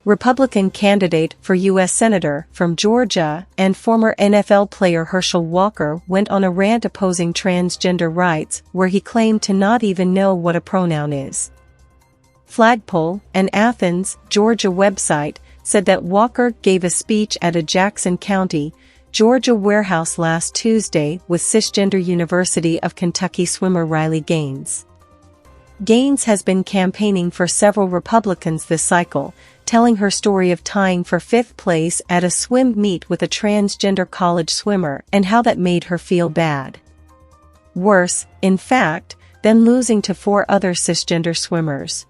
Republican candidate for U.S. Senator from Georgia and former NFL player Herschel Walker went on a rant opposing transgender rights where he claimed to not even know what a pronoun is. Flagpole, an Athens, Georgia website, said that Walker gave a speech at a Jackson County, Georgia warehouse last Tuesday with cisgender University of Kentucky swimmer Riley Gaines. Gaines has been campaigning for several Republicans this cycle, telling her story of tying for 5th place at a swim meet with a transgender college swimmer and how that made her feel bad. Worse, in fact, than losing to 4 other cisgender swimmers.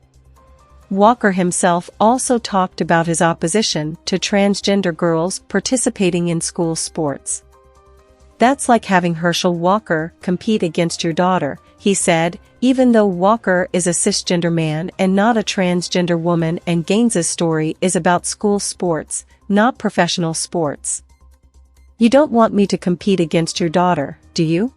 Walker himself also talked about his opposition to transgender girls participating in school sports. "That's like having Herschel Walker compete against your daughter," he said, even though Walker is a cisgender man and not a transgender woman, and Gaines's story is about school sports, not professional sports. "You don't want me to compete against your daughter, do you?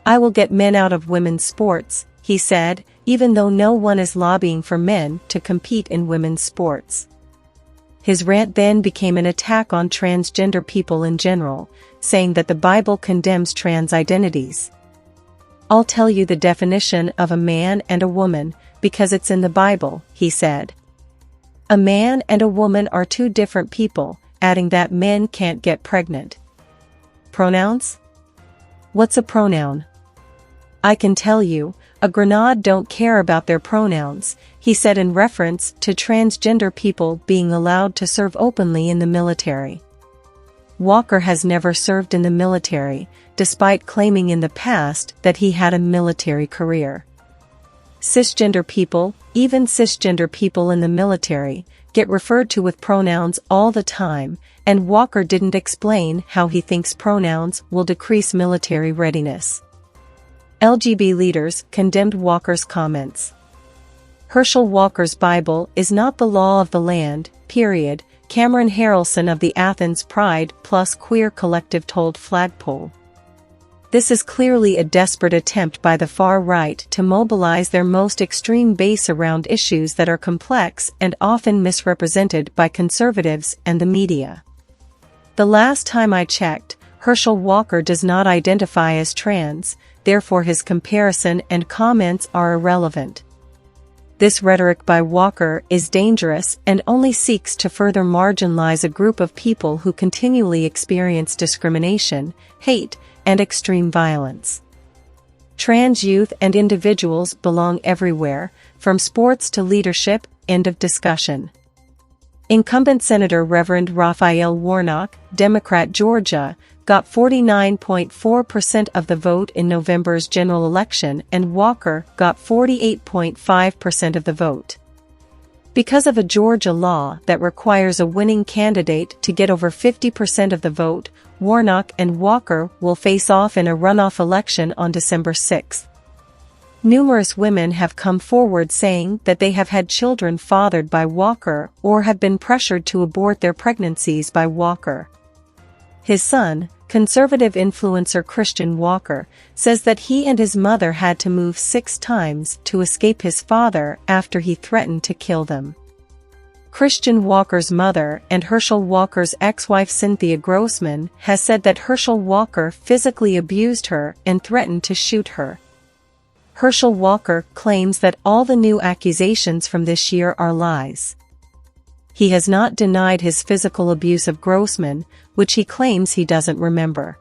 I will get men out of women's sports," he said, even though no one is lobbying for men to compete in women's sports. His rant then became an attack on transgender people in general, saying that the Bible condemns trans identities. "I'll tell you the definition of a man and a woman, because it's in the Bible," he said. "A man and a woman are 2 different people," adding that men can't get pregnant. Pronouns? What's a pronoun? "I can tell you, a grenade don't care about their pronouns," he said in reference to transgender people being allowed to serve openly in the military. Walker has never served in the military, despite claiming in the past that he had a military career. Cisgender people, even cisgender people in the military, get referred to with pronouns all the time, and Walker didn't explain how he thinks pronouns will decrease military readiness. LGB leaders condemned Walker's comments. Herschel Walker's Bible is not the law of the land, period, Cameron Harrelson of the Athens Pride Plus Queer Collective told Flagpole. "This is clearly a desperate attempt by the far right to mobilize their most extreme base around issues that are complex and often misrepresented by conservatives and the media. The last time I checked, Herschel Walker does not identify as trans, therefore his comparison and comments are irrelevant. This rhetoric by Walker is dangerous and only seeks to further marginalize a group of people who continually experience discrimination, hate, and extreme violence. Trans youth and individuals belong everywhere, from sports to leadership." End of discussion. Incumbent Senator Reverend Raphael Warnock, Democrat Georgia, got 49.4% of the vote in November's general election, and Walker got 48.5% of the vote. Because of a Georgia law that requires a winning candidate to get over 50% of the vote, Warnock and Walker will face off in a runoff election on December 6. Numerous women have come forward saying that they have had children fathered by Walker or have been pressured to abort their pregnancies by Walker. His son, conservative influencer Christian Walker, says that he and his mother had to move 6 times to escape his father after he threatened to kill them. Christian Walker's mother and Herschel Walker's ex-wife Cynthia Grossman has said that Herschel Walker physically abused her and threatened to shoot her. Herschel Walker claims that all the new accusations from this year are lies. He has not denied his physical abuse of Grossman, which he claims he doesn't remember.